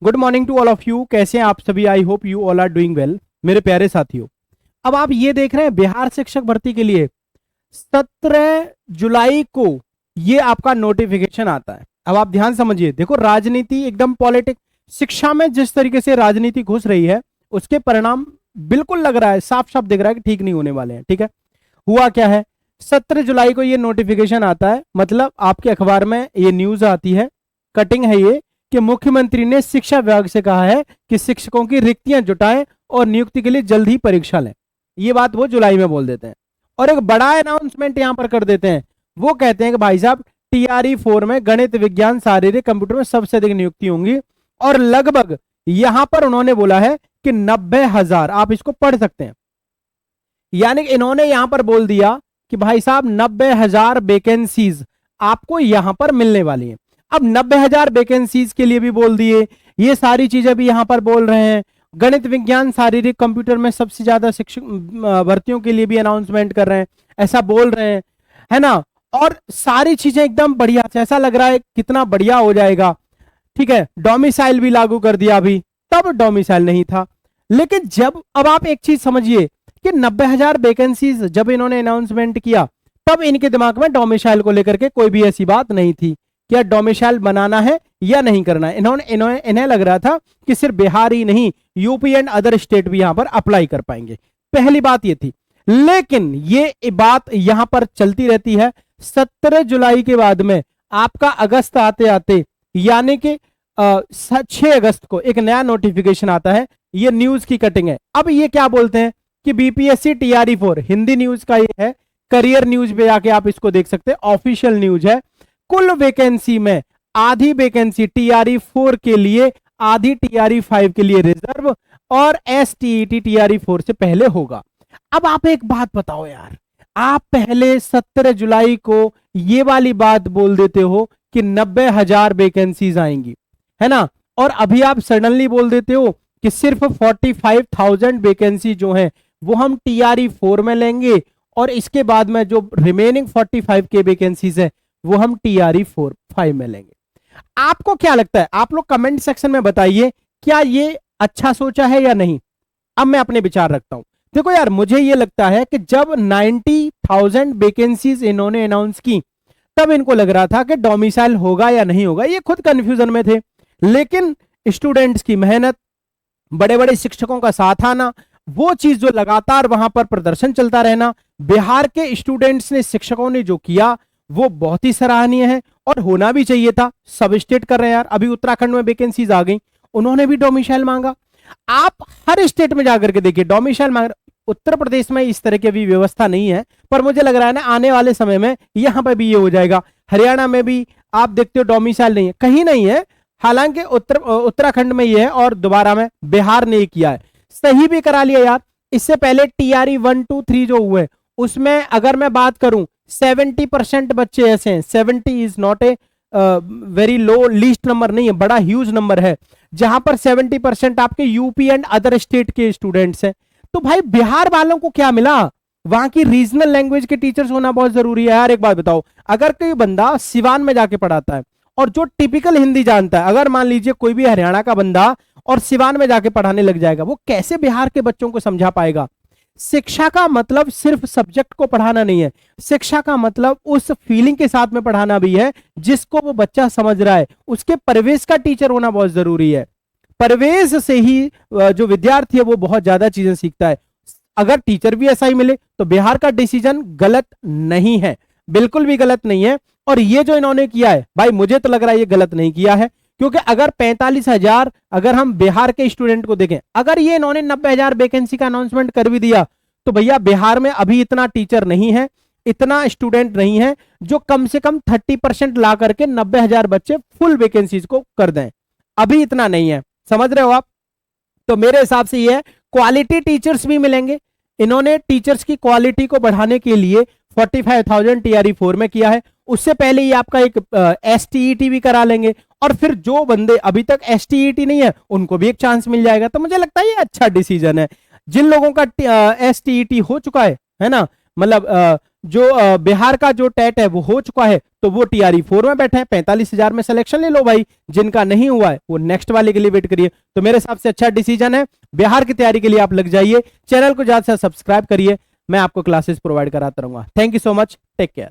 Good morning to all of you. कैसे हैं आप सभी? I hope you all are doing well मेरे प्यारे साथियों। अब आप ये देख रहे हैं बिहार शिक्षक भर्ती के लिए 17 जुलाई को ये आपका नोटिफिकेशन आता है। अब आप ध्यान समझिए, देखो राजनीति एकदम पॉलिटिक्स, शिक्षा में जिस तरीके से राजनीति घुस रही है उसके परिणाम बिल्कुल लग रहा है, साफ साफ दिख रहा है कि ठीक नहीं होने वाले हैं। ठीक है, हुआ क्या है, 17 जुलाई को ये नोटिफिकेशन आता है, मतलब आपके अखबार में ये न्यूज आती है, कटिंग है ये, कि मुख्यमंत्री ने शिक्षा विभाग से कहा है कि शिक्षकों की रिक्तियां जुटाएं और नियुक्ति के लिए जल्द ही परीक्षा लें। ये बात वो जुलाई में बोल देते हैं और एक बड़ा अनाउंसमेंट यहां पर कर देते हैं। वो कहते हैं कि भाई साहब टीआरई 4 में गणित, विज्ञान, शारीरिक, कंप्यूटर में सबसे अधिक नियुक्ति होंगी और लगभग यहां पर उन्होंने बोला है कि 90,000, आप इसको पढ़ सकते हैं, यानी इन्होंने यहां पर बोल दिया कि भाई साहब 90,000 वैकेंसीज आपको यहां पर मिलने वाली हैं। अब 90,000 वैकेंसीज के लिए भी बोल दिए, ये सारी चीजें भी यहां पर बोल रहे हैं। गणित, विज्ञान, शारीरिक, कंप्यूटर में सबसे ज्यादा शिक्षक भर्तियों के लिए भी अनाउंसमेंट कर रहे हैं, ऐसा बोल रहे हैं, है ना। और सारी चीजें एकदम बढ़िया, ऐसा लग रहा है कितना बढ़िया हो जाएगा। ठीक है, डोमिसाइल भी लागू कर दिया, अभी तब डोमिसाइल नहीं था। लेकिन जब अब आप एक चीज समझिए कि 90,000 वैकेंसीज जब इन्होंने अनाउंसमेंट किया तब इनके दिमाग में डोमिसाइल को लेकर के कोई भी ऐसी बात नहीं थी, क्या डोमिसाइल बनाना है या नहीं करना है। इन्हें लग रहा था कि सिर्फ बिहार ही नहीं, यूपी एंड अदर स्टेट भी यहां पर अप्लाई कर पाएंगे। पहली बात ये थी, लेकिन ये बात यहां पर चलती रहती है। 17 जुलाई के बाद में आपका अगस्त आते आते, यानी कि 6 अगस्त को एक नया नोटिफिकेशन आता है। ये न्यूज की कटिंग है। अब ये क्या बोलते हैं कि बीपीएससी टीआरई 4, हिंदी न्यूज का ये है, करियर न्यूज पे जाके आप इसको देख सकते हैं, ऑफिशियल न्यूज है। कुल वैकेंसी में आधी वैकेंसी टीआरई 4 के लिए, आधी टीआरई 5 के लिए रिजर्व और एसटीईटी टीआरई 4 से पहले होगा। अब आप एक बात बताओ यार, आप पहले 17 जुलाई को ये वाली बात बोल देते हो कि 90,000 वैकेंसीज आएंगी, है ना, और अभी आप सडनली बोल देते हो कि सिर्फ 45,000 वैकेंसी जो है वो हम टीआरई 4 में लेंगे और इसके बाद में जो रिमेनिंग 45 के वैकेंसीज है वो हम टीआरई 5 में लेंगे। आपको क्या लगता है? आप लोग कमेंट सेक्शन में बताइए, क्या ये अच्छा सोचा है या नहीं। अब मैं अपने विचार रखता हूं। देखो यार, मुझे ये लगता है कि जब 90,000 वैकेंसीज इन्होंने अनाउंस की तब इनको लग रहा था कि डोमिसाइल होगा या नहीं होगा, ये खुद कंफ्यूजन में थे। लेकिन स्टूडेंट्स की मेहनत, बड़े बड़े शिक्षकों का साथ आना, वो चीज जो लगातार वहां पर प्रदर्शन चलता रहना, बिहार के स्टूडेंट्स ने, शिक्षकों ने जो किया वो बहुत ही सराहनीय है और होना भी चाहिए था। सब स्टेट कर रहे हैं यार, अभी उत्तराखंड में वैकेंसीज आ गई, उन्होंने भी डोमिसाइल मांगा। आप हर स्टेट में जाकर के देखिए डोमिसाइल मांग। उत्तर प्रदेश में इस तरह की भी व्यवस्था नहीं है, पर मुझे लग रहा है ना आने वाले समय में यहां पर भी ये हो जाएगा। हरियाणा में भी आप देखते हो डोमिसाइल नहीं है, कहीं नहीं है, हालांकि उत्तराखंड में ये है और दोबारा में बिहार ने किया है, सही भी करा लिया यार। इससे पहले टीआरई 1, 2, 3 जो हुए उसमें अगर मैं बात करूं 70% बच्चे ऐसे हैं, 70 is not a very low, least number नहीं है, बड़ा ह्यूज नंबर है, जहां पर 70% आपके यूपी एंड अदर स्टेट के स्टूडेंट्स हैं। तो भाई बिहार वालों को क्या मिला? वहां की रीजनल लैंग्वेज के टीचर्स होना बहुत जरूरी है यार। एक बात बताओ, अगर कोई बंदा सिवान में जाके पढ़ाता है और जो टिपिकल हिंदी जानता है, अगर मान लीजिए कोई भी हरियाणा का बंदा और सिवान में जाके पढ़ाने लग जाएगा, वो कैसे बिहार के बच्चों को समझा पाएगा? शिक्षा का मतलब सिर्फ सब्जेक्ट को पढ़ाना नहीं है, शिक्षा का मतलब उस फीलिंग के साथ में पढ़ाना भी है जिसको वो बच्चा समझ रहा है। उसके परिवेश का टीचर होना बहुत जरूरी है। परिवेश से ही जो विद्यार्थी है वो बहुत ज्यादा चीजें सीखता है। अगर टीचर भी ऐसा ही मिले तो बिहार का डिसीजन गलत नहीं है, बिल्कुल भी गलत नहीं है। और ये जो इन्होंने किया है भाई, मुझे तो लग रहा है ये गलत नहीं किया है, क्योंकि अगर 45,000, अगर हम बिहार के स्टूडेंट को देखें, अगर ये इन्होंने 90,000 वैकेंसी का अनाउंसमेंट कर भी दिया तो भैया बिहार में अभी इतना टीचर नहीं है, इतना स्टूडेंट नहीं है जो कम से कम 30% ला करके 90,000 बच्चे फुल वैकेंसीज को कर दें, अभी इतना नहीं है, समझ रहे हो आप। तो मेरे हिसाब से ये क्वालिटी टीचर्स भी मिलेंगे। इन्होंने टीचर्स की क्वालिटी को बढ़ाने के लिए 45,000 टीआरई 4 में किया है। उससे पहले ही आपका एक एसटीईटी भी करा लेंगे और फिर जो बंदे अभी तक एसटीईटी नहीं है उनको भी एक चांस मिल जाएगा। तो मुझे लगता है ये अच्छा डिसीजन है। जिन लोगों का एसटीईटी हो चुका है ना, मतलब जो बिहार का जो टेट है वो हो चुका है, तो वो टीआरई 4 में बैठे हैं, 45,000 में सिलेक्शन ले लो भाई। जिनका नहीं हुआ है वो नेक्स्ट वाले के लिए वेट करिए। तो मेरे हिसाब से अच्छा डिसीजन है, बिहार की तैयारी के लिए आप लग जाइए। चैनल को ज्यादा से सब्सक्राइब करिए, मैं आपको क्लासेस प्रोवाइड कराता रहूंगा। Thank you so much, take care.